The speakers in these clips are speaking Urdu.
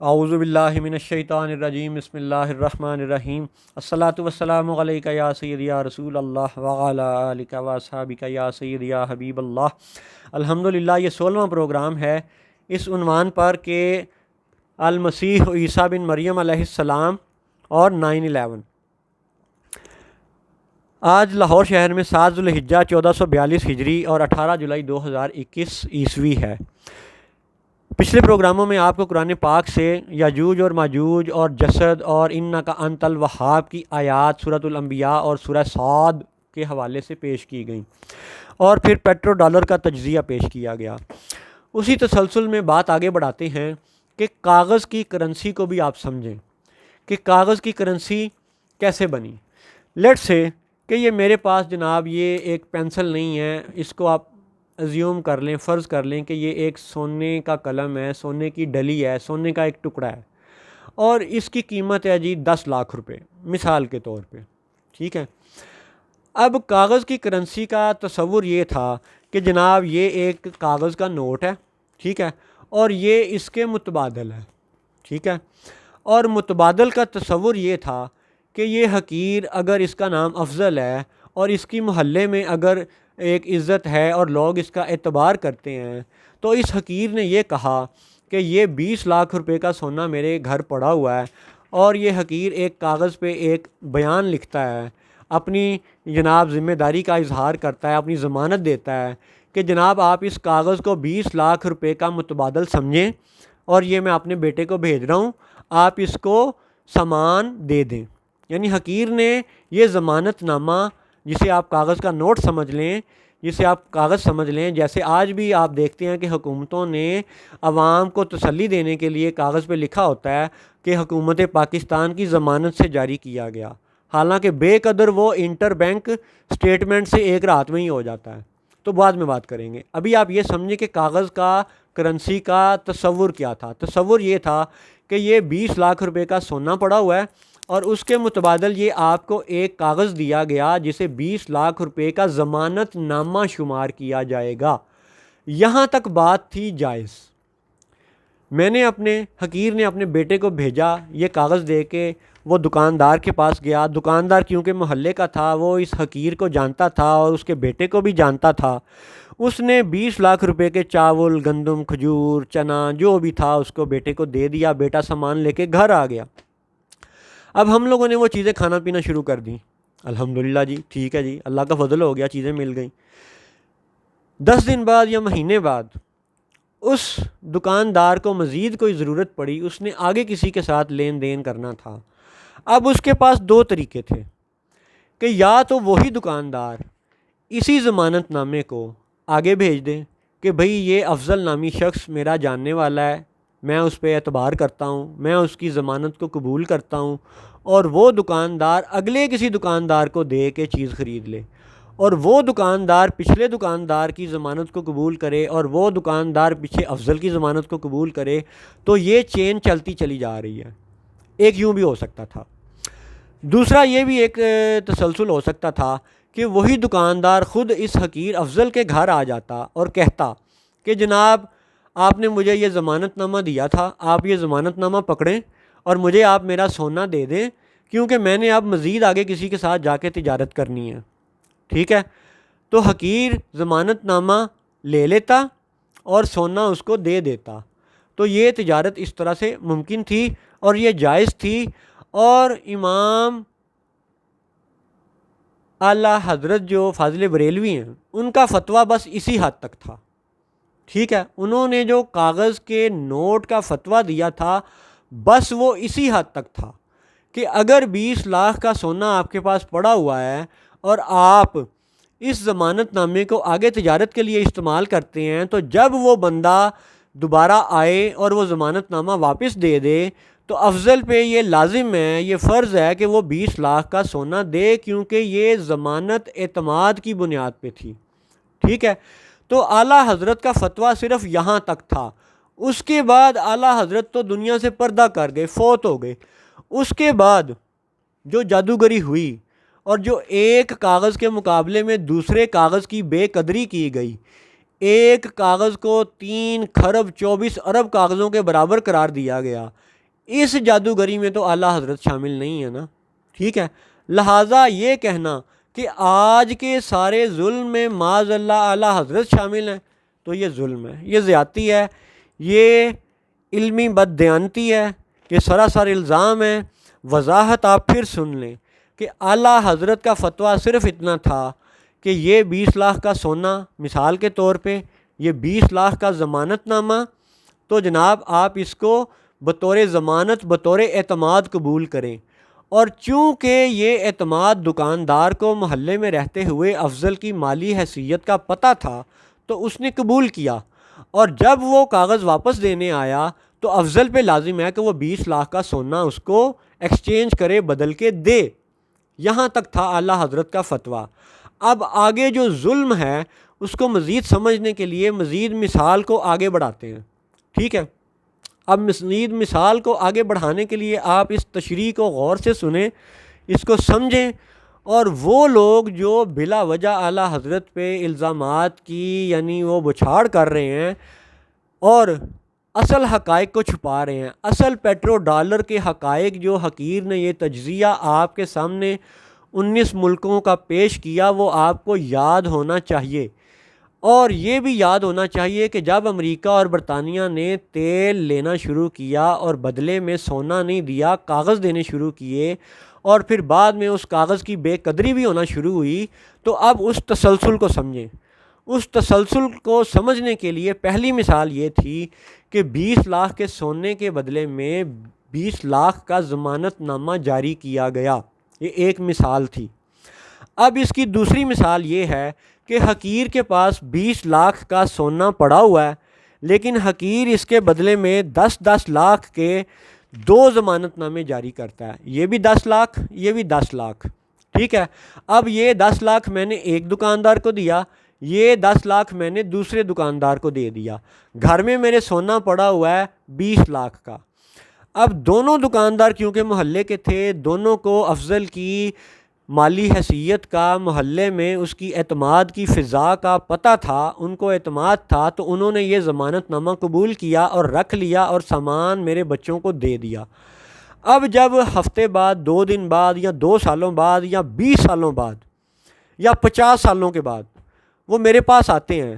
اعوذ باللہ من الشیطان الرجیم بسم اللہ الرحمن الرحیم الصلاۃ والسلام علیک یا سیدی یا رسول اللہ وعلی آلک و اصحابک یا سیدی یا حبیب اللہ۔ الحمدللہ یہ 16واں پروگرام ہے اس عنوان پر کہ المسیح عیسیٰ بن مریم علیہ السلام اور 9/11۔ آج لاہور شہر میں 7 ذوالحجہ 1442 ہجری اور 18 جولائی 2021 عیسوی ہے۔ پچھلے پروگراموں میں آپ کو قرآن پاک سے یاجوج اور ماجوج اور جسد اور انک انت الوہاب کی آیات سورۃ الانبیاء اور سورہ صاد کے حوالے سے پیش کی گئیں، اور پھر پیٹرو ڈالر کا تجزیہ پیش کیا گیا۔ اسی تسلسل میں بات آگے بڑھاتے ہیں کہ کاغذ کی کرنسی کو بھی آپ سمجھیں کہ کاغذ کی کرنسی کیسے بنی۔ لیٹ سے کہ یہ میرے پاس جناب یہ ایک پینسل نہیں ہے، اس کو آپ ازیوم کر لیں، فرض کر لیں کہ یہ ایک سونے کا قلم ہے، سونے کی ڈلی ہے، سونے کا ایک ٹکڑا ہے، اور اس کی قیمت ہے جی 10 لاکھ روپے مثال کے طور پہ، ٹھیک ہے۔ اب کاغذ کی کرنسی کا تصور یہ تھا کہ جناب یہ ایک کاغذ کا نوٹ ہے، ٹھیک ہے، اور یہ اس کے متبادل ہے، ٹھیک ہے، اور متبادل کا تصور یہ تھا کہ یہ حقیر اگر اس کا نام افضل ہے اور اس کی محلے میں اگر ایک عزت ہے اور لوگ اس کا اعتبار کرتے ہیں، تو اس حقیر نے یہ کہا کہ یہ 20 لاکھ روپے کا سونا میرے گھر پڑا ہوا ہے، اور یہ حقیر ایک کاغذ پہ ایک بیان لکھتا ہے، اپنی جناب ذمہ داری کا اظہار کرتا ہے، اپنی ضمانت دیتا ہے کہ جناب آپ اس کاغذ کو 20 لاکھ روپے کا متبادل سمجھیں، اور یہ میں اپنے بیٹے کو بھیج رہا ہوں، آپ اس کو سامان دے دیں۔ یعنی حقیر نے یہ ضمانت نامہ، جسے آپ کاغذ کا نوٹ سمجھ لیں، جسے آپ کاغذ سمجھ لیں، جیسے آج بھی آپ دیکھتے ہیں کہ حکومتوں نے عوام کو تسلی دینے کے لیے کاغذ پہ لکھا ہوتا ہے کہ حکومت پاکستان کی ضمانت سے جاری کیا گیا، حالانکہ بے قدر وہ انٹر بینک سٹیٹمنٹ سے ایک رات میں ہی ہو جاتا ہے، تو بعد میں بات کریں گے۔ ابھی آپ یہ سمجھیں کہ کاغذ کا کرنسی کا تصور کیا تھا۔ تصور یہ تھا کہ یہ 20 لاکھ روپے کا سونا پڑا ہوا ہے، اور اس کے متبادل یہ آپ کو ایک کاغذ دیا گیا جسے 20 لاکھ روپے کا ضمانت نامہ شمار کیا جائے گا۔ یہاں تک بات تھی جائز۔ میں نے حقیر نے اپنے بیٹے کو بھیجا، یہ کاغذ دے کے وہ دکاندار کے پاس گیا۔ دکاندار کیونکہ محلے کا تھا، وہ اس حقیر کو جانتا تھا اور اس کے بیٹے کو بھی جانتا تھا۔ اس نے 20 لاکھ روپے کے چاول، گندم، کھجور، چنا جو بھی تھا اس کو بیٹے کو دے دیا۔ بیٹا سامان لے کے گھر آ گیا۔ اب ہم لوگوں نے وہ چیزیں کھانا پینا شروع کر دیں۔ الحمدللہ جی، ٹھیک ہے جی، اللہ کا فضل ہو گیا، چیزیں مل گئیں۔ 10 دن بعد یا مہینے بعد اس دکاندار کو مزید کوئی ضرورت پڑی، اس نے آگے کسی کے ساتھ لین دین کرنا تھا۔ اب اس کے پاس 2 طریقے تھے کہ یا تو وہی دکاندار اسی ضمانت نامے کو آگے بھیج دیں کہ بھئی یہ افضل نامی شخص میرا جاننے والا ہے، میں اس پہ اعتبار کرتا ہوں، میں اس کی ضمانت کو قبول کرتا ہوں، اور وہ دکاندار اگلے کسی دکاندار کو دے کے چیز خرید لے، اور وہ دکاندار پچھلے دکاندار کی ضمانت کو قبول کرے، اور وہ دکاندار پیچھے افضل کی ضمانت کو قبول کرے، تو یہ چین چلتی چلی جا رہی ہے۔ ایک یوں بھی ہو سکتا تھا۔ دوسرا یہ بھی ایک تسلسل ہو سکتا تھا کہ وہی دکاندار خود اس حقیر افضل کے گھر آ جاتا اور کہتا کہ جناب آپ نے مجھے یہ ضمانت نامہ دیا تھا، آپ یہ ضمانت نامہ پکڑیں اور مجھے آپ میرا سونا دے دیں، کیونکہ میں نے اب مزید آگے کسی کے ساتھ جا کے تجارت کرنی ہے، ٹھیک ہے۔ تو حقیر ضمانت نامہ لے لیتا اور سونا اس کو دے دیتا، تو یہ تجارت اس طرح سے ممکن تھی اور یہ جائز تھی، اور امام اعلیٰ حضرت جو فاضل بریلوی ہیں ان کا فتویٰ بس اسی حد تک تھا، ٹھیک ہے۔ انہوں نے جو کاغذ کے نوٹ کا فتویٰ دیا تھا بس وہ اسی حد تک تھا کہ اگر 20 لاکھ کا سونا آپ کے پاس پڑا ہوا ہے اور آپ اس ضمانت نامے کو آگے تجارت کے لیے استعمال کرتے ہیں، تو جب وہ بندہ دوبارہ آئے اور وہ ضمانت نامہ واپس دے دے تو افضل پہ یہ لازم ہے، یہ فرض ہے کہ وہ 20 لاکھ کا سونا دے، کیونکہ یہ ضمانت اعتماد کی بنیاد پہ تھی، ٹھیک ہے۔ تو اعلیٰ حضرت کا فتویٰ صرف یہاں تک تھا۔ اس کے بعد اعلیٰ حضرت تو دنیا سے پردہ کر گئے، فوت ہو گئے۔ اس کے بعد جو جادوگری ہوئی اور جو ایک کاغذ کے مقابلے میں دوسرے کاغذ کی بے قدری کی گئی، ایک کاغذ کو 3 کھرب 24 ارب کاغذوں کے برابر قرار دیا گیا۔ اس جادوگری میں تو اعلیٰ حضرت شامل نہیں ہے نا، ٹھیک ہے۔ لہٰذا یہ کہنا کہ آج کے سارے ظلم میں معاذ اللہ اعلیٰ حضرت شامل ہیں تو یہ ظلم ہے، یہ زیادتی ہے، یہ علمی بددیانتی ہے، یہ سراسر الزام ہے۔ وضاحت آپ پھر سن لیں کہ اعلیٰ حضرت کا فتویٰ صرف اتنا تھا کہ یہ 20 لاکھ کا سونا مثال کے طور پہ، یہ 20 لاکھ کا ضمانت نامہ، تو جناب آپ اس کو بطور ضمانت بطور اعتماد قبول کریں۔ اور چونکہ یہ اعتماد دکاندار کو محلے میں رہتے ہوئے افضل کی مالی حیثیت کا پتہ تھا تو اس نے قبول کیا، اور جب وہ کاغذ واپس دینے آیا تو افضل پہ لازم ہے کہ وہ 20 لاکھ کا سونا اس کو ایکسچینج کرے، بدل کے دے۔ یہاں تک تھا اعلیٰ حضرت کا فتویٰ۔ اب آگے جو ظلم ہے اس کو مزید سمجھنے کے لیے مزید مثال کو آگے بڑھاتے ہیں، ٹھیک ہے۔ اب مزید مثال کو آگے بڑھانے کے لیے آپ اس تشریح کو غور سے سنیں، اس کو سمجھیں، اور وہ لوگ جو بلا وجہ اعلیٰ حضرت پہ الزامات کی یعنی وہ بچھاڑ کر رہے ہیں اور اصل حقائق کو چھپا رہے ہیں، اصل پیٹرو ڈالر کے حقائق جو حقیر نے یہ تجزیہ آپ کے سامنے 19 ملکوں کا پیش کیا، وہ آپ کو یاد ہونا چاہیے۔ اور یہ بھی یاد ہونا چاہیے کہ جب امریکہ اور برطانیہ نے تیل لینا شروع کیا اور بدلے میں سونا نہیں دیا، کاغذ دینے شروع کیے، اور پھر بعد میں اس کاغذ کی بے قدری بھی ہونا شروع ہوئی، تو اب اس تسلسل کو سمجھیں۔ اس تسلسل کو سمجھنے کے لیے پہلی مثال یہ تھی کہ 20 لاکھ کے سونے کے بدلے میں 20 لاکھ کا ضمانت نامہ جاری کیا گیا، یہ ایک مثال تھی۔ اب اس کی دوسری مثال یہ ہے کہ حقیر کے پاس 20 لاکھ کا سونا پڑا ہوا ہے، لیکن حقیر اس کے بدلے میں 10 لاکھ کے 2 ضمانت نامے جاری کرتا ہے، یہ بھی 10 لاکھ، یہ بھی 10 لاکھ، ٹھیک ہے۔ اب یہ 10 لاکھ میں نے ایک دکاندار کو دیا، یہ 10 لاکھ میں نے دوسرے دکاندار کو دے دیا، گھر میں میرے سونا پڑا ہوا ہے 20 لاکھ کا۔ اب دونوں دکاندار کیونکہ محلے کے تھے، دونوں کو افضل کی مالی حیثیت کا، محلے میں اس کی اعتماد کی فضا کا پتہ تھا، ان کو اعتماد تھا، تو انہوں نے یہ ضمانت نامہ قبول کیا اور رکھ لیا اور سامان میرے بچوں کو دے دیا۔ اب جب ہفتے بعد، 2 دن بعد، یا 2 سالوں بعد، یا 20 سالوں بعد، یا 50 سالوں کے بعد وہ میرے پاس آتے ہیں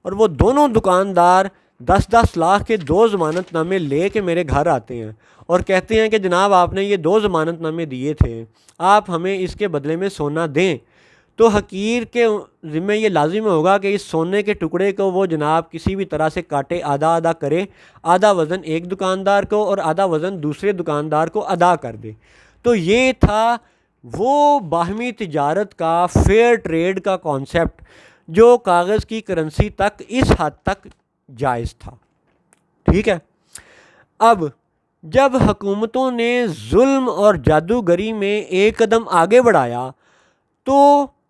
اور وہ دونوں دکاندار 10 لاکھ کے 2 ضمانت نامے لے کے میرے گھر آتے ہیں اور کہتے ہیں کہ جناب آپ نے یہ 2 ضمانت نامے دیے تھے، آپ ہمیں اس کے بدلے میں سونا دیں، تو حقیر کے ذمہ یہ لازم ہوگا کہ اس سونے کے ٹکڑے کو وہ جناب کسی بھی طرح سے کاٹے، آدھا آدھا کرے، آدھا وزن ایک دکاندار کو اور آدھا وزن دوسرے دکاندار کو ادا کر دے۔ تو یہ تھا وہ باہمی تجارت کا، فیئر ٹریڈ کا کانسیپٹ جو کاغذ کی کرنسی تک اس حد تک جائز تھا، ٹھیک ہے۔ اب جب حکومتوں نے ظلم اور جادوگری میں ایک قدم آگے بڑھایا تو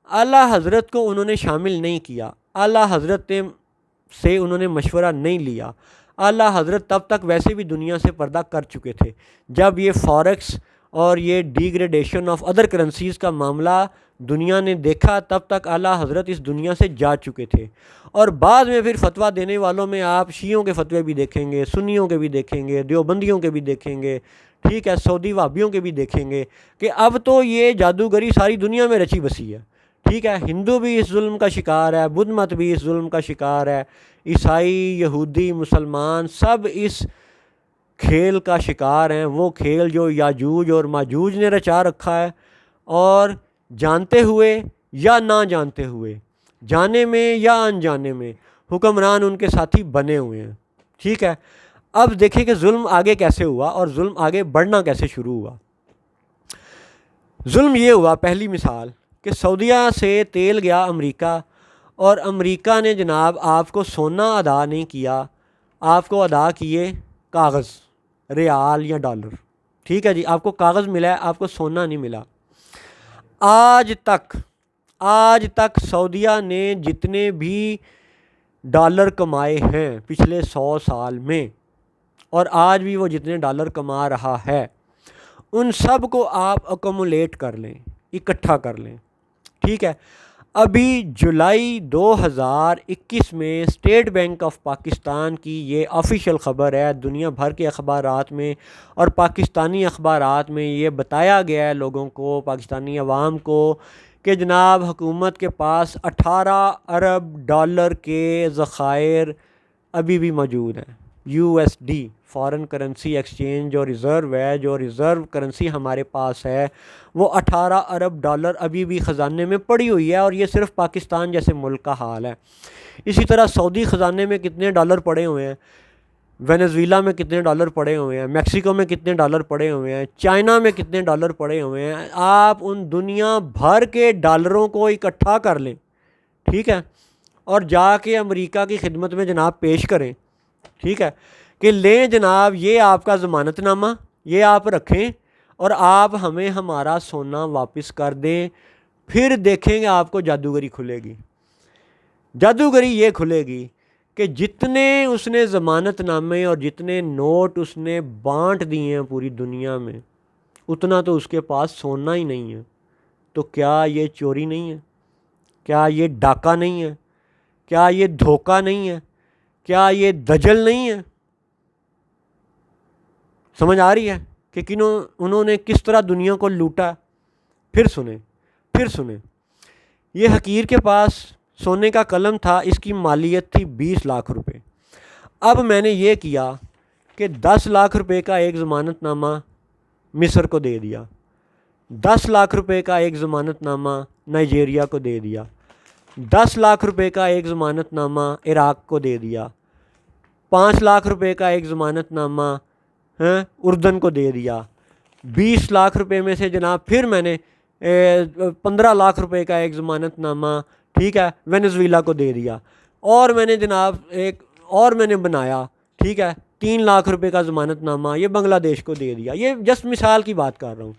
اعلیٰ حضرت کو انہوں نے شامل نہیں کیا، اعلیٰ حضرت سے انہوں نے مشورہ نہیں لیا۔ اعلیٰ حضرت تب تک ویسے بھی دنیا سے پردہ کر چکے تھے، جب یہ فاریکس اور یہ ڈیگریڈیشن آف ادر کرنسیز کا معاملہ دنیا نے دیکھا، تب تک اعلیٰ حضرت اس دنیا سے جا چکے تھے۔ اور بعد میں پھر فتویٰ دینے والوں میں آپ شیعوں کے فتوے بھی دیکھیں گے، سنیوں کے بھی دیکھیں گے، دیوبندیوں کے بھی دیکھیں گے، ٹھیک ہے، سعودی وہابیوں کے بھی دیکھیں گے کہ اب تو یہ جادوگری ساری دنیا میں رچی بسی ہے، ٹھیک ہے۔ ہندو بھی اس ظلم کا شکار ہے، بدھ مت بھی اس ظلم کا شکار ہے، عیسائی، یہودی، مسلمان سب اس کھیل کا شکار ہیں، وہ کھیل جو یاجوج اور ماجوج نے رچا رکھا ہے، اور جانتے ہوئے یا نہ جانتے ہوئے، جانے میں یا انجانے میں حکمران ان کے ساتھی بنے ہوئے ہیں، ٹھیک ہے۔ اب دیکھیں کہ ظلم آگے کیسے ہوا اور ظلم آگے بڑھنا کیسے شروع ہوا۔ ظلم یہ ہوا، پہلی مثال، کہ سعودیہ سے تیل گیا امریکہ، اور امریکہ نے جناب آپ کو سونا ادا نہیں کیا، آپ کو ادا کیے کاغذ، ریال یا ڈالر، ٹھیک ہے جی، آپ کو کاغذ ملا ہے، آپ کو سونا نہیں ملا۔ آج تک سعودیہ نے جتنے بھی ڈالر کمائے ہیں پچھلے 100 سال میں، اور آج بھی وہ جتنے ڈالر کما رہا ہے، ان سب کو آپ اکومولیٹ کر لیں، اکٹھا کر لیں، ٹھیک ہے۔ ابھی جولائی 2021 میں اسٹیٹ بینک آف پاکستان کی یہ آفیشیل خبر ہے، دنیا بھر کے اخبارات میں اور پاکستانی اخبارات میں یہ بتایا گیا ہے لوگوں کو، پاکستانی عوام کو، کہ جناب حکومت کے پاس 18 ارب ڈالر کے ذخائر ابھی بھی موجود ہیں۔ USD فارن کرنسی ایکسچینج جو ریزرو ہے، جو ریزرو کرنسی ہمارے پاس ہے، وہ 18 ارب ڈالر ابھی بھی خزانے میں پڑی ہوئی ہے، اور یہ صرف پاکستان جیسے ملک کا حال ہے۔ اسی طرح سعودی خزانے میں کتنے ڈالر پڑے ہوئے ہیں، وینزویلا میں کتنے ڈالر پڑے ہوئے ہیں، میکسیکو میں کتنے ڈالر پڑے ہوئے ہیں، چائنا میں کتنے ڈالر پڑے ہوئے ہیں۔ آپ ان دنیا بھر کے ڈالروں کو اکٹھا کر لیں، ٹھیک ہے، اور جا کے امریکہ کی خدمت میں جناب پیش کریں، ٹھیک ہے، کہ لیں جناب یہ آپ کا ضمانت نامہ، یہ آپ رکھیں اور آپ ہمیں ہمارا سونا واپس کر دیں، پھر دیکھیں گے آپ کو جادوگری کھلے گی۔ جادوگری یہ کھلے گی کہ جتنے اس نے ضمانت نامے اور جتنے نوٹ اس نے بانٹ دیے ہیں پوری دنیا میں، اتنا تو اس کے پاس سونا ہی نہیں ہے۔ تو کیا یہ چوری نہیں ہے؟ کیا یہ ڈاکہ نہیں ہے؟ کیا یہ دھوکہ نہیں ہے؟ کیا یہ دجل نہیں ہے؟ سمجھ آ رہی ہے کہ انہوں نے کس طرح دنیا کو لوٹا؟ پھر سنیں، یہ حقیر کے پاس سونے کا قلم تھا، اس کی مالیت تھی 20 لاکھ روپے۔ اب میں نے یہ کیا کہ 10 لاکھ روپے کا ایک ضمانت نامہ مصر کو دے دیا، 10 لاکھ روپے کا ایک ضمانت نامہ نائجیریا کو دے دیا، 10 لاکھ روپے کا ایک ضمانت نامہ عراق کو دے دیا، 5 لاکھ روپے کا ایک ضمانت نامہ اردن کو دے دیا، 20 لاکھ روپے میں سے جناب پھر میں نے 15 لاکھ روپے کا ایک ضمانت نامہ، ٹھیک ہے، وینزویلا کو دے دیا، اور میں نے جناب ایک اور میں نے بنایا، ٹھیک ہے، 3 لاکھ روپے کا ضمانت نامہ یہ بنگلہ دیش کو دے دیا۔ یہ جسٹ مثال کی بات کر رہا ہوں۔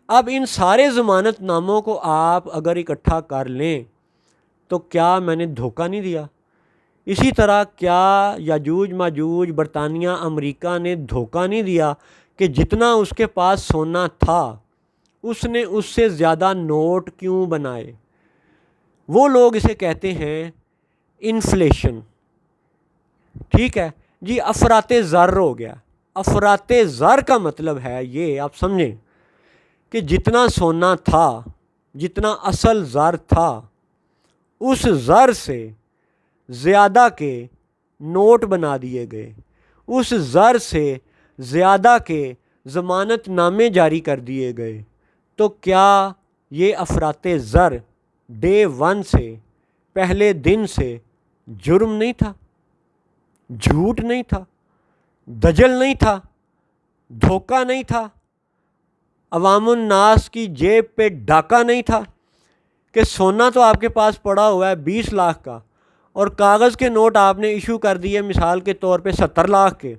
اب ان سارے ضمانت ناموں کو آپ اگر اکٹھا کر لیں تو کیا میں نے دھوکہ نہیں دیا؟ اسی طرح کیا یاجوج ماجوج برطانیہ امریکہ نے دھوکہ نہیں دیا کہ جتنا اس کے پاس سونا تھا اس نے اس سے زیادہ نوٹ کیوں بنائے؟ وہ لوگ اسے کہتے ہیں انفلیشن، ٹھیک ہے جی، افراط زر ہو گیا۔ افراط زر کا مطلب ہے یہ، آپ سمجھیں کہ جتنا سونا تھا، جتنا اصل زر تھا، اس زر سے زیادہ کے نوٹ بنا دیے گئے، اس زر سے زیادہ کے ضمانت نامے جاری کر دیے گئے۔ تو کیا یہ افراط زر ڈے 1 سے، پہلے دن سے جرم نہیں تھا؟ جھوٹ نہیں تھا؟ دجل نہیں تھا؟ دھوکہ نہیں تھا؟ عوام الناس کی جیب پہ ڈاکہ نہیں تھا؟ کہ سونا تو آپ کے پاس پڑا ہوا ہے 20 لاکھ کا، اور کاغذ کے نوٹ آپ نے ایشو کر دیے مثال کے طور پہ 70 لاکھ کے،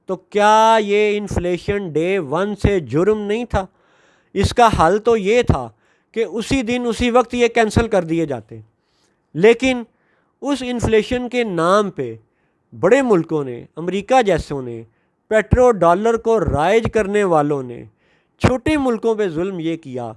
تو کیا یہ انفلیشن ڈے 1 سے جرم نہیں تھا؟ اس کا حل تو یہ تھا کہ اسی دن اسی وقت یہ کینسل کر دیے جاتے، لیکن اس انفلیشن کے نام پہ بڑے ملکوں نے، امریکہ جیسوں نے، پیٹرو ڈالر کو رائج کرنے والوں نے چھوٹے ملکوں پہ ظلم یہ کیا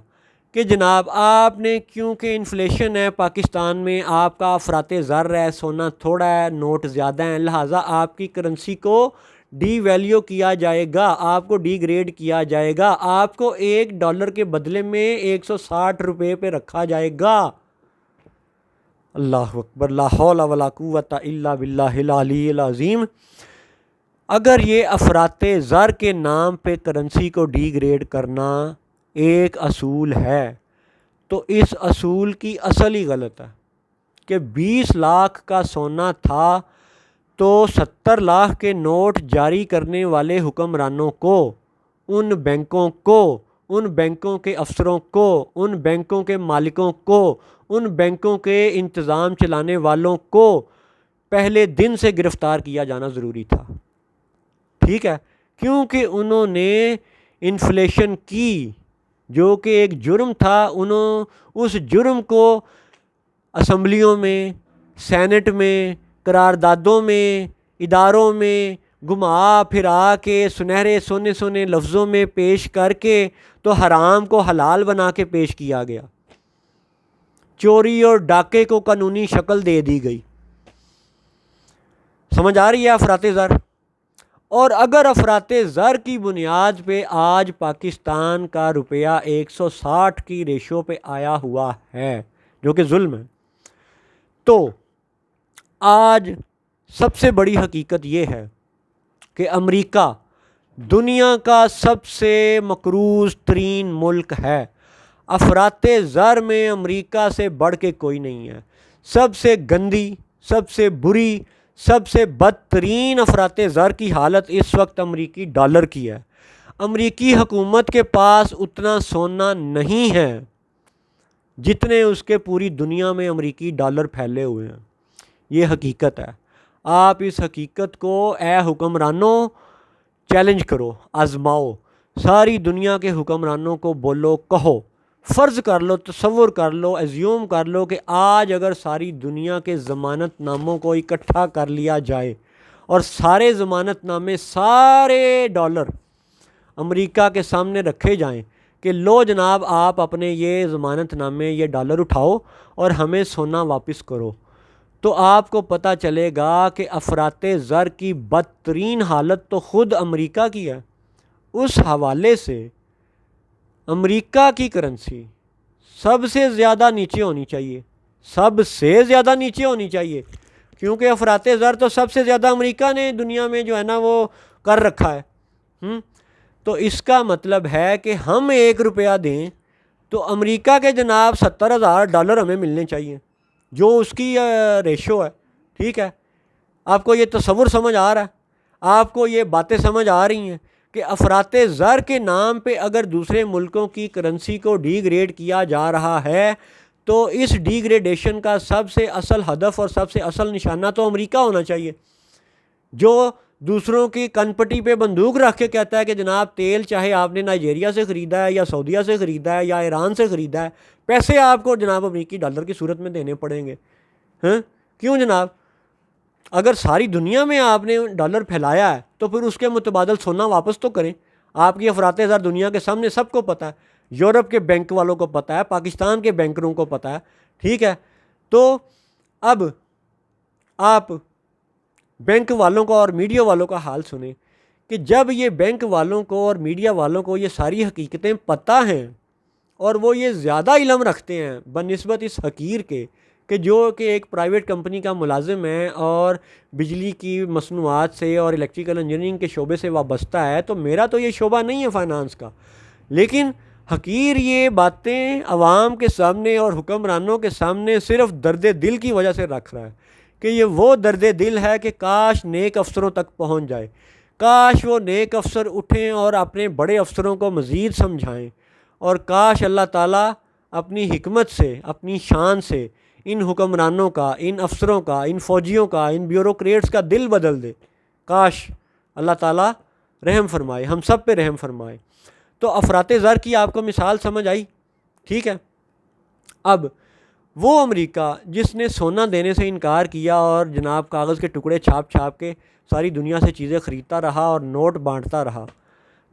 کہ جناب آپ نے، کیونکہ انفلیشن ہے پاکستان میں، آپ کا افراط زر ہے، سونا تھوڑا ہے، نوٹ زیادہ ہیں، لہٰذا آپ کی کرنسی کو ڈی ویلیو کیا جائے گا، آپ کو ڈی گریڈ کیا جائے گا، آپ کو $1 کے بدلے میں 160 روپے پہ رکھا جائے گا۔ اللہ اکبر، لا حول ولا قوت الا باللہ العلی العظیم۔ اگر یہ افراط زر کے نام پہ کرنسی کو ڈی گریڈ کرنا ایک اصول ہے تو اس اصول کی اصل ہی غلط ہے کہ 20 لاکھ کا سونا تھا تو 70 لاکھ کے نوٹ جاری کرنے والے حکمرانوں کو، ان بینکوں کو، ان بینکوں کے افسروں کو، ان بینکوں کے مالکوں کو، ان بینکوں کے انتظام چلانے والوں کو پہلے دن سے گرفتار کیا جانا ضروری تھا، ٹھیک ہے، کیونکہ انہوں نے انفلیشن کی جو کہ ایک جرم تھا، انہوں اس جرم کو اسمبلیوں میں، سینٹ میں، قراردادوں میں، اداروں میں گھما پھرا کے سنہرے سونے لفظوں میں پیش کر کے تو حرام کو حلال بنا کے پیش کیا گیا۔ چوری اور ڈاکے کو قانونی شکل دے دی گئی۔ سمجھ آ رہی ہے افراط زر؟ اور اگر افراط زر کی بنیاد پہ آج پاکستان کا روپیہ 160 کی ریشو پہ آیا ہوا ہے جو کہ ظلم ہے، تو آج سب سے بڑی حقیقت یہ ہے کہ امریکہ دنیا کا سب سے مقروض ترین ملک ہے۔ افراط زر میں امریکہ سے بڑھ کے کوئی نہیں ہے۔ سب سے گندی، سب سے بری، سب سے بدترین افراط زر کی حالت اس وقت امریکی ڈالر کی ہے۔ امریکی حکومت کے پاس اتنا سونا نہیں ہے جتنے اس کے پوری دنیا میں امریکی ڈالر پھیلے ہوئے ہیں۔ یہ حقیقت ہے۔ آپ اس حقیقت کو اے حکمرانوں چیلنج کرو، آزماؤ، ساری دنیا کے حکمرانوں کو بولو، کہو، فرض کر لو، تصور کر لو، ایزیوم کر لو کہ آج اگر ساری دنیا کے ضمانت ناموں کو اکٹھا کر لیا جائے اور سارے ضمانت نامے، سارے ڈالر امریکہ کے سامنے رکھے جائیں کہ لو جناب آپ اپنے یہ ضمانت نامے، یہ ڈالر اٹھاؤ اور ہمیں سونا واپس کرو، تو آپ کو پتہ چلے گا کہ افراط زر کی بدترین حالت تو خود امریکہ کی ہے۔ اس حوالے سے امریکہ کی کرنسی سب سے زیادہ نیچے ہونی چاہیے، سب سے زیادہ نیچے ہونی چاہیے، کیونکہ افراط زر تو سب سے زیادہ امریکہ نے دنیا میں جو ہے نا وہ کر رکھا ہے۔ تو اس کا مطلب ہے کہ ہم 1 روپیہ دیں تو امریکہ کے جناب 70,000 ڈالر ہمیں ملنے چاہیے، جو اس کی ریشو ہے۔ ٹھیک ہے، آپ کو یہ تصور سمجھ آ رہا ہے؟ آپ کو یہ باتیں سمجھ آ رہی ہیں کہ افراط زر کے نام پہ اگر دوسرے ملکوں کی کرنسی کو ڈی گریڈ کیا جا رہا ہے تو اس ڈی گریڈیشن کا سب سے اصل ہدف اور سب سے اصل نشانہ تو امریکہ ہونا چاہیے، جو دوسروں کی کن پٹی پہ بندوق رکھ کے کہتا ہے کہ جناب تیل چاہے آپ نے نائجیریا سے خریدا ہے یا سعودیہ سے خریدا ہے یا ایران سے خریدا ہے، پیسے آپ کو جناب امریکی ڈالر کی صورت میں دینے پڑیں گے۔ کیوں جناب؟ اگر ساری دنیا میں آپ نے ڈالر پھیلایا ہے تو پھر اس کے متبادل سونا واپس تو کریں۔ آپ کی افراط زر دنیا کے سامنے سب کو پتہ ہے، یورپ کے بینک والوں کو پتہ ہے، پاکستان کے بینکروں کو پتہ ہے۔ ٹھیک ہے، تو اب آپ بینک والوں کو اور میڈیا والوں کا حال سنیں کہ جب یہ بینک والوں کو اور میڈیا والوں کو یہ ساری حقیقتیں پتہ ہیں اور وہ یہ زیادہ علم رکھتے ہیں بنسبت اس حقیر کے کہ جو کہ ایک پرائیویٹ کمپنی کا ملازم ہے اور بجلی کی مصنوعات سے اور الیکٹریکل انجینئرنگ کے شعبے سے وابستہ ہے، تو میرا تو یہ شعبہ نہیں ہے فائنانس کا، لیکن حقیر یہ باتیں عوام کے سامنے اور حکمرانوں کے سامنے صرف درد دل کی وجہ سے رکھ رہا ہے کہ یہ وہ درد دل ہے کہ کاش نیک افسروں تک پہنچ جائے، کاش وہ نیک افسر اٹھیں اور اپنے بڑے افسروں کو مزید سمجھائیں، اور کاش اللہ تعالیٰ اپنی حکمت سے، اپنی شان سے ان حکمرانوں کا، ان افسروں کا، ان فوجیوں کا، ان بیوروکریٹس کا دل بدل دے۔ کاش اللہ تعالیٰ رحم فرمائے، ہم سب پہ رحم فرمائے۔ تو افراط زر کی آپ کو مثال سمجھ آئی؟ ٹھیک ہے، اب وہ امریکہ جس نے سونا دینے سے انکار کیا اور جناب کاغذ کے ٹکڑے چھاپ چھاپ کے ساری دنیا سے چیزیں خریدتا رہا اور نوٹ بانٹتا رہا،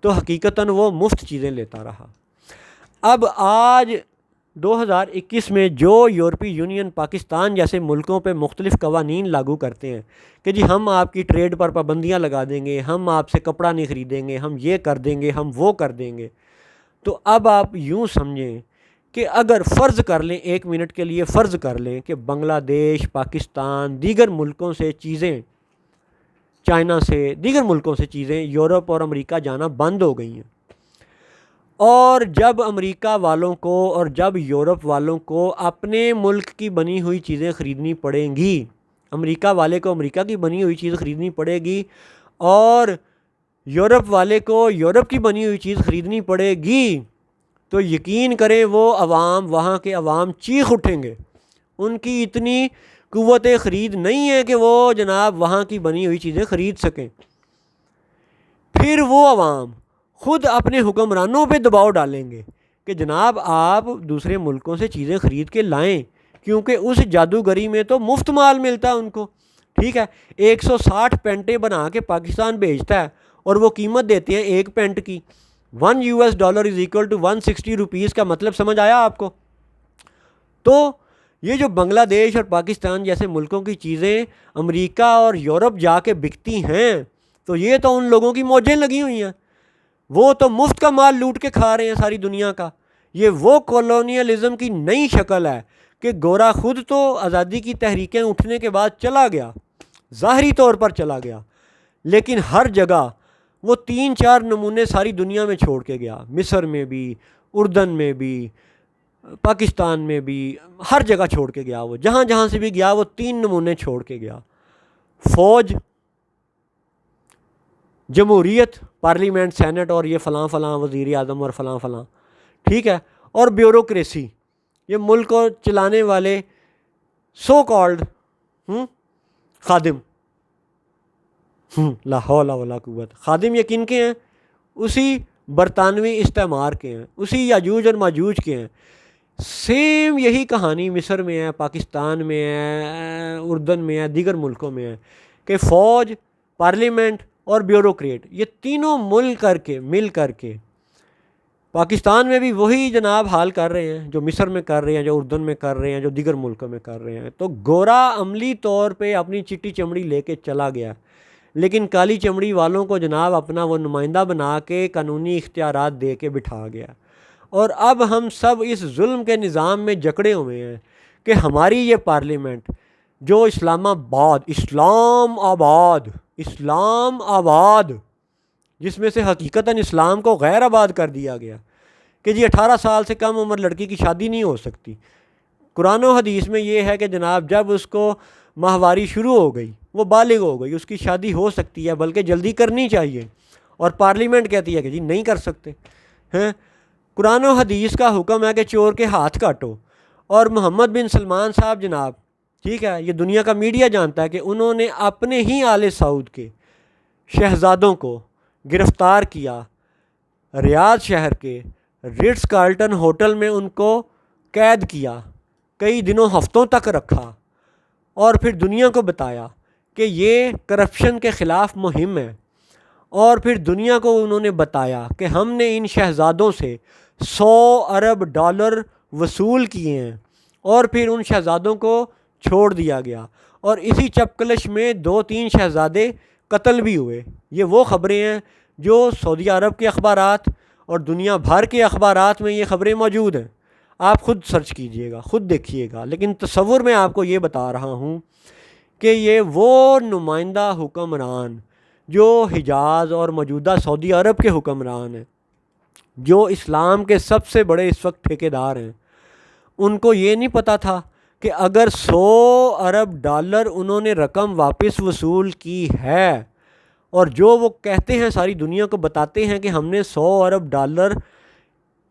تو حقیقتاً وہ مفت چیزیں لیتا رہا۔ اب آج 2021 میں جو یورپی یونین پاکستان جیسے ملکوں پہ مختلف قوانین لاگو کرتے ہیں کہ جی ہم آپ کی ٹریڈ پر پابندیاں لگا دیں گے، ہم آپ سے کپڑا نہیں خریدیں گے، ہم یہ کر دیں گے، ہم وہ کر دیں گے، تو اب آپ یوں سمجھیں کہ اگر فرض کر لیں، 1 منٹ کے لیے فرض کر لیں کہ بنگلہ دیش، پاکستان، دیگر ملکوں سے چیزیں، چائنا سے، دیگر ملکوں سے چیزیں یورپ اور امریکہ جانا بند ہو گئی ہیں، اور جب امریکہ والوں کو اور جب یورپ والوں کو اپنے ملک کی بنی ہوئی چیزیں خریدنی پڑیں گی، امریکہ والے کو امریکہ کی بنی ہوئی چیز خریدنی پڑے گی اور یورپ والے کو یورپ کی بنی ہوئی چیز خریدنی پڑے گی، تو یقین کریں وہ عوام، وہاں کے عوام چیخ اٹھیں گے۔ ان کی اتنی قوت خرید نہیں ہے کہ وہ جناب وہاں کی بنی ہوئی چیزیں خرید سکیں۔ پھر وہ عوام خود اپنے حکمرانوں پہ دباؤ ڈالیں گے کہ جناب آپ دوسرے ملکوں سے چیزیں خرید کے لائیں، کیونکہ اس جادوگری میں تو مفت مال ملتا ہے ان کو۔ ٹھیک ہے، 160 پینٹیں بنا کے پاکستان بھیجتا ہے اور وہ قیمت دیتے ہیں 1 پینٹ کی، $1 = 160 روپیز کا مطلب سمجھ آیا آپ کو؟ تو یہ جو بنگلہ دیش اور پاکستان جیسے ملکوں کی چیزیں امریکہ اور یورپ جا کے بکتی ہیں تو یہ تو ان لوگوں کی موجیں لگی ہوئی ہیں، وہ تو مفت کا مال لوٹ کے کھا رہے ہیں ساری دنیا کا۔ یہ وہ کولونیلزم کی نئی شکل ہے کہ گورا خود تو آزادی کی تحریکیں اٹھنے کے بعد چلا گیا، ظاہری طور پر چلا گیا، لیکن ہر جگہ وہ 3-4 نمونے ساری دنیا میں چھوڑ کے گیا، مصر میں بھی، اردن میں بھی، پاکستان میں بھی، ہر جگہ چھوڑ کے گیا۔ وہ جہاں جہاں سے بھی گیا وہ 3 نمونے چھوڑ کے گیا: فوج، جمہوریت، پارلیمنٹ، سینٹ اور یہ فلاں فلاں وزیر اعظم اور فلاں فلاں، ٹھیک ہے، اور بیوروکریسی، یہ ملک کو چلانے والے سو کالڈ خادم، لا حول ولا قوت، خادم یہ کن کے ہیں؟ اسی برطانوی استعمار کے ہیں، اسی یاجوج اور ماجوج کے ہیں۔ سیم یہی کہانی مصر میں ہے، پاکستان میں ہے، اردن میں ہے، دیگر ملکوں میں ہے کہ فوج، پارلیمنٹ اور بیوروکریٹ، یہ تینوں مل کر کے پاکستان میں بھی وہی جناب حال کر رہے ہیں جو مصر میں کر رہے ہیں، جو اردن میں کر رہے ہیں، جو دیگر ملکوں میں کر رہے ہیں۔ تو گورا عملی طور پہ اپنی چٹی چمڑی لے کے چلا گیا، لیکن کالی چمڑی والوں کو جناب اپنا وہ نمائندہ بنا کے قانونی اختیارات دے کے بٹھا گیا۔ اور اب ہم سب اس ظلم کے نظام میں جکڑے ہوئے ہیں کہ ہماری یہ پارلیمنٹ جو اسلام آباد جس میں سے حقیقتاً اسلام کو غیر آباد کر دیا گیا کہ جی 18 سال سے کم عمر لڑکی کی شادی نہیں ہو سکتی۔ قرآن و حدیث میں یہ ہے کہ جناب جب اس کو ماہواری شروع ہو گئی، وہ بالغ ہو گئی، اس کی شادی ہو سکتی ہے، بلکہ جلدی کرنی چاہیے، اور پارلیمنٹ کہتی ہے کہ جی نہیں کر سکتے ہیں۔ قرآن و حدیث کا حکم ہے کہ چور کے ہاتھ کاٹو، اور محمد بن سلمان صاحب جناب، ٹھیک ہے، یہ دنیا کا میڈیا جانتا ہے کہ انہوں نے اپنے ہی آل سعود کے شہزادوں کو گرفتار کیا، ریاض شہر کے رٹس کارلٹن ہوٹل میں ان کو قید کیا، کئی دنوں ہفتوں تک رکھا، اور پھر دنیا کو بتایا کہ یہ کرپشن کے خلاف مہم ہے، اور پھر دنیا کو انہوں نے بتایا کہ ہم نے ان شہزادوں سے $100 ارب وصول کیے ہیں، اور پھر ان شہزادوں کو چھوڑ دیا گیا، اور اسی چپکلش میں 2-3 شہزادے قتل بھی ہوئے۔ یہ وہ خبریں ہیں جو سعودی عرب کے اخبارات اور دنیا بھر کے اخبارات میں یہ خبریں موجود ہیں، آپ خود سرچ کیجئے گا، خود دیکھیے گا۔ لیکن تصور میں آپ کو یہ بتا رہا ہوں کہ یہ وہ نمائندہ حکمران جو حجاز اور موجودہ سعودی عرب کے حکمران ہیں، جو اسلام کے سب سے بڑے اس وقت ٹھیکیدار ہیں، ان کو یہ نہیں پتہ تھا کہ اگر $100 ارب انہوں نے رقم واپس وصول کی ہے، اور جو وہ کہتے ہیں ساری دنیا کو بتاتے ہیں کہ ہم نے $100 ارب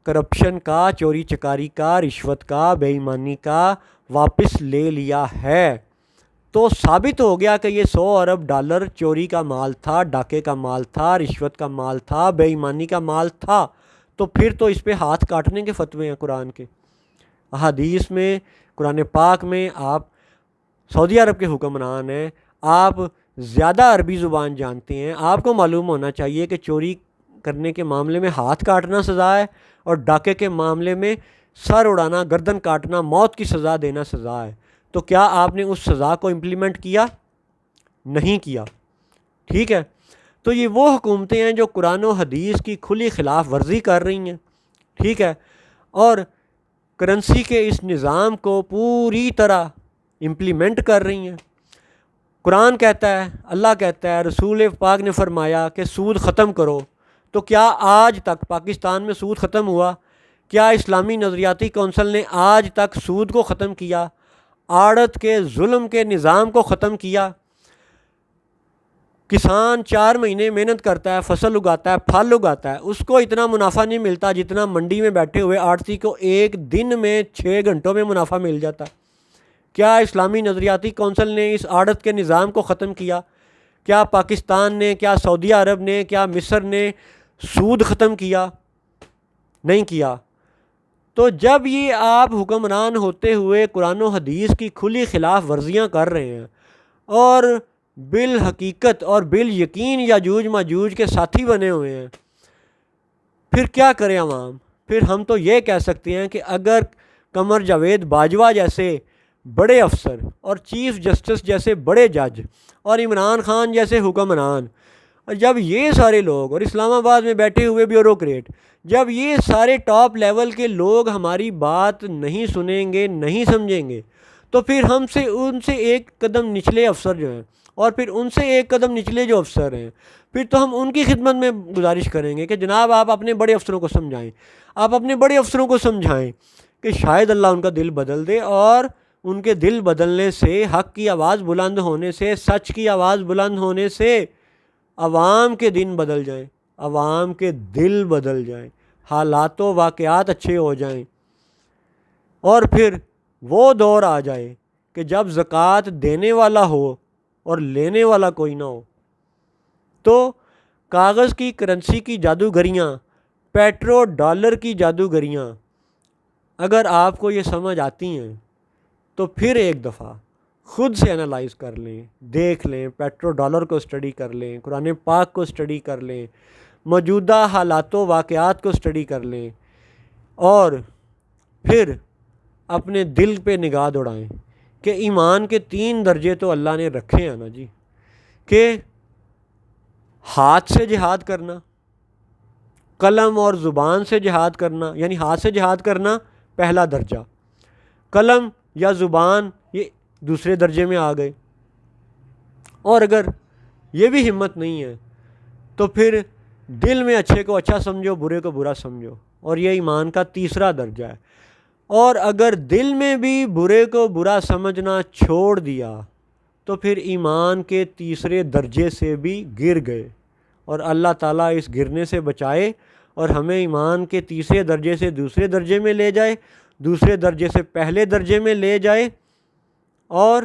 کرپشن کا، چوری چکاری کا، رشوت کا، بے ایمانی کا واپس لے لیا ہے، تو ثابت ہو گیا کہ یہ $100 ارب چوری کا مال تھا، ڈاکے کا مال تھا، رشوت کا مال تھا، بے ایمانی کا مال تھا۔ تو پھر تو اس پہ ہاتھ کاٹنے کے فتوے ہیں قرآن کے، احادیث میں، قرآن پاک میں۔ آپ سعودی عرب کے حکمران ہیں، آپ زیادہ عربی زبان جانتے ہیں، آپ کو معلوم ہونا چاہیے کہ چوری کرنے کے معاملے میں ہاتھ کاٹنا سزا ہے، اور ڈاکے کے معاملے میں سر اڑانا، گردن کاٹنا، موت کی سزا دینا سزا ہے۔ تو کیا آپ نے اس سزا کو امپلیمنٹ کیا؟ نہیں کیا، ٹھیک ہے۔ تو یہ وہ حکومتیں ہیں جو قرآن و حدیث کی کھلی خلاف ورزی کر رہی ہیں، ٹھیک ہے، اور کرنسی کے اس نظام کو پوری طرح امپلیمنٹ کر رہی ہیں۔ قرآن کہتا ہے، اللہ کہتا ہے، رسول پاک نے فرمایا کہ سود ختم کرو، تو کیا آج تک پاکستان میں سود ختم ہوا؟ کیا اسلامی نظریاتی کونسل نے آج تک سود کو ختم کیا؟ آڑت کے ظلم کے نظام کو ختم کیا؟ کسان 4 مہینے محنت کرتا ہے، فصل اگاتا ہے، پھل اگاتا ہے، اس کو اتنا منافع نہیں ملتا جتنا منڈی میں بیٹھے ہوئے آڑتی کو ایک دن میں 6 گھنٹوں میں منافع مل جاتا۔ کیا اسلامی نظریاتی کونسل نے اس آڑت کے نظام کو ختم کیا؟ کیا پاکستان نے، کیا سعودی عرب نے، کیا مصر نے سود ختم کیا؟ نہیں کیا۔ تو جب یہ آپ حکمران ہوتے ہوئے قرآن و حدیث کی کھلی خلاف ورزیاں کر رہے ہیں، اور بالحقیقت اور بالیقین یاجوج ماجوج کے ساتھی بنے ہوئے ہیں، پھر کیا کریں عوام؟ پھر ہم تو یہ کہہ سکتے ہیں کہ اگر قمر جاوید باجوہ جیسے بڑے افسر اور چیف جسٹس جیسے بڑے جج اور عمران خان جیسے حکمران، اور جب یہ سارے لوگ، اور اسلام آباد میں بیٹھے ہوئے بیوروکریٹ، جب یہ سارے ٹاپ لیول کے لوگ ہماری بات نہیں سنیں گے، نہیں سمجھیں گے، تو پھر ان سے ایک قدم نچلے افسر جو ہیں، اور پھر ان سے ایک قدم نچلے جو افسر ہیں، پھر تو ہم ان کی خدمت میں گزارش کریں گے کہ جناب آپ اپنے بڑے افسروں کو سمجھائیں، آپ اپنے بڑے افسروں کو سمجھائیں کہ شاید اللہ ان کا دل بدل دے، اور ان کے دل بدلنے سے، حق کی آواز بلند ہونے سے، سچ کی آواز بلند ہونے سے عوام کے دن بدل جائیں، عوام کے دل بدل جائیں، حالات و واقعات اچھے ہو جائیں، اور پھر وہ دور آ جائے کہ جب زکوٰۃ دینے والا ہو اور لینے والا کوئی نہ ہو، تو کاغذ کی کرنسی کی جادوگریاں، پیٹرو ڈالر کی جادوگریاں اگر آپ کو یہ سمجھ آتی ہیں تو پھر ایک دفعہ خود سے انالائز کر لیں، دیکھ لیں، پیٹرو ڈالر کو اسٹڈی کر لیں، قرآن پاک کو اسٹڈی کر لیں، موجودہ حالات و واقعات کو اسٹڈی کر لیں، اور پھر اپنے دل پہ نگاہ دوڑائیں کہ ایمان کے 3 درجے تو اللہ نے رکھے ہیں نا جی، کہ ہاتھ سے جہاد کرنا، قلم اور زبان سے جہاد کرنا، یعنی ہاتھ سے جہاد کرنا پہلا درجہ، قلم یا زبان یہ دوسرے درجے میں آ گئے، اور اگر یہ بھی ہمت نہیں ہے تو پھر دل میں اچھے کو اچھا سمجھو، برے کو برا سمجھو، اور یہ ایمان کا تیسرا درجہ ہے، اور اگر دل میں بھی برے کو برا سمجھنا چھوڑ دیا تو پھر ایمان کے تیسرے درجے سے بھی گر گئے، اور اللہ تعالیٰ اس گرنے سے بچائے اور ہمیں ایمان کے تیسرے درجے سے دوسرے درجے میں لے جائے، دوسرے درجے سے پہلے درجے میں لے جائے، اور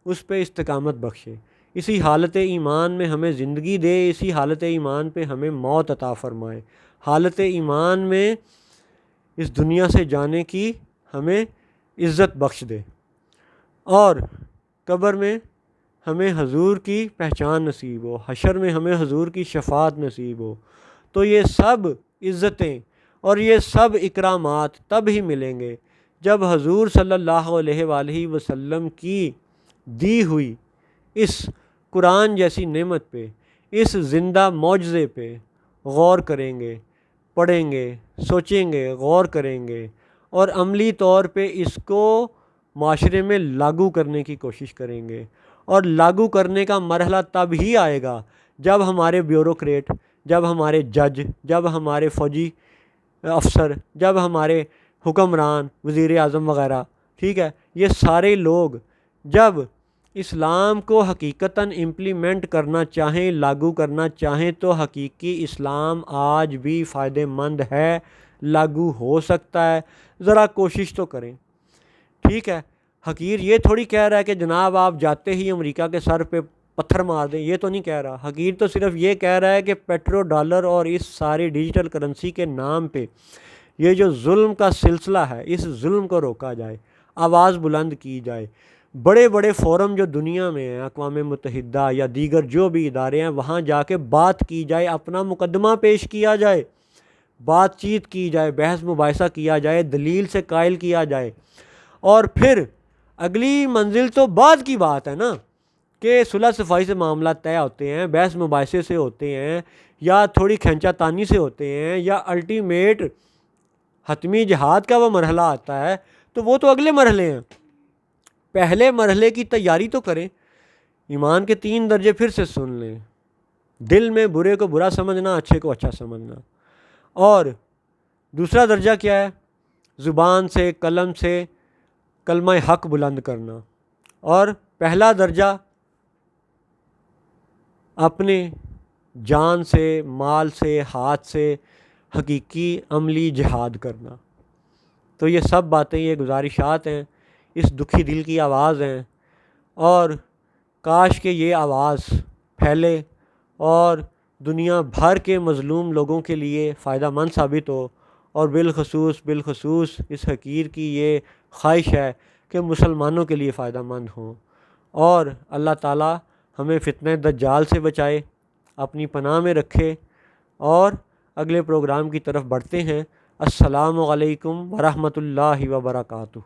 اس پہ استقامت بخشے، اسی حالت ایمان میں ہمیں زندگی دے، اسی حالت ایمان پہ ہمیں موت عطا فرمائے، حالت ایمان میں اس دنیا سے جانے کی ہمیں عزت بخش دے، اور قبر میں ہمیں حضور کی پہچان نصیب ہو، حشر میں ہمیں حضور کی شفاعت نصیب ہو، تو یہ سب عزتیں اور یہ سب اکرامات تب ہی ملیں گے جب حضور صلی اللہ علیہ وآلہ وسلم کی دی ہوئی اس قرآن جیسی نعمت پہ، اس زندہ معجزے پہ غور کریں گے، پڑھیں گے، سوچیں گے، غور کریں گے، اور عملی طور پہ اس کو معاشرے میں لاگو کرنے کی کوشش کریں گے، اور لاگو کرنے کا مرحلہ تب ہی آئے گا جب ہمارے بیوروکریٹ، جب ہمارے جج، جب ہمارے فوجی افسر، جب ہمارے حکمران، وزیر اعظم وغیرہ، ٹھیک ہے، یہ سارے لوگ جب اسلام کو حقیقتاً امپلیمنٹ کرنا چاہیں، لاگو کرنا چاہیں، تو حقیقی اسلام آج بھی فائدہ مند ہے، لاگو ہو سکتا ہے، ذرا کوشش تو کریں، ٹھیک ہے۔ حقیر یہ تھوڑی کہہ رہا ہے کہ جناب آپ جاتے ہی امریکہ کے سر پہ پتھر مار دیں، یہ تو نہیں کہہ رہا۔ حقیر تو صرف یہ کہہ رہا ہے کہ پیٹرو ڈالر اور اس ساری ڈیجیٹل کرنسی کے نام پہ یہ جو ظلم کا سلسلہ ہے، اس ظلم کو روکا جائے، آواز بلند کی جائے، بڑے بڑے فورم جو دنیا میں ہیں، اقوام متحدہ یا دیگر جو بھی ادارے ہیں، وہاں جا کے بات کی جائے، اپنا مقدمہ پیش کیا جائے، بات چیت کی جائے، بحث مباحثہ کیا جائے، دلیل سے قائل کیا جائے، اور پھر اگلی منزل تو بعد کی بات ہے نا، کہ صلح صفائی سے معاملات طے ہوتے ہیں، بحث مباحثے سے ہوتے ہیں، یا تھوڑی کھینچا تانی سے ہوتے ہیں، یا الٹیمیٹ حتمی جہاد کا وہ مرحلہ آتا ہے، تو وہ تو اگلے مرحلے ہیں۔ پہلے مرحلے کی تیاری تو کریں، ایمان کے 3 درجے پھر سے سن لیں، دل میں برے کو برا سمجھنا، اچھے کو اچھا سمجھنا، اور دوسرا درجہ کیا ہے؟ زبان سے، قلم سے کلمہ حق بلند کرنا، اور پہلا درجہ اپنے جان سے، مال سے، ہاتھ سے حقیقی عملی جہاد کرنا۔ تو یہ سب باتیں، یہ گزارشات ہیں، اس دکھی دل کی آواز ہیں، اور کاش کہ یہ آواز پھیلے اور دنیا بھر کے مظلوم لوگوں کے لیے فائدہ مند ثابت ہو، اور بالخصوص اس حقیر کی یہ خواہش ہے کہ مسلمانوں کے لیے فائدہ مند ہوں، اور اللہ تعالی ہمیں فتنہ دجال سے بچائے، اپنی پناہ میں رکھے، اور اگلے پروگرام کی طرف بڑھتے ہیں۔ السلام علیکم ورحمۃ اللہ وبرکاتہ۔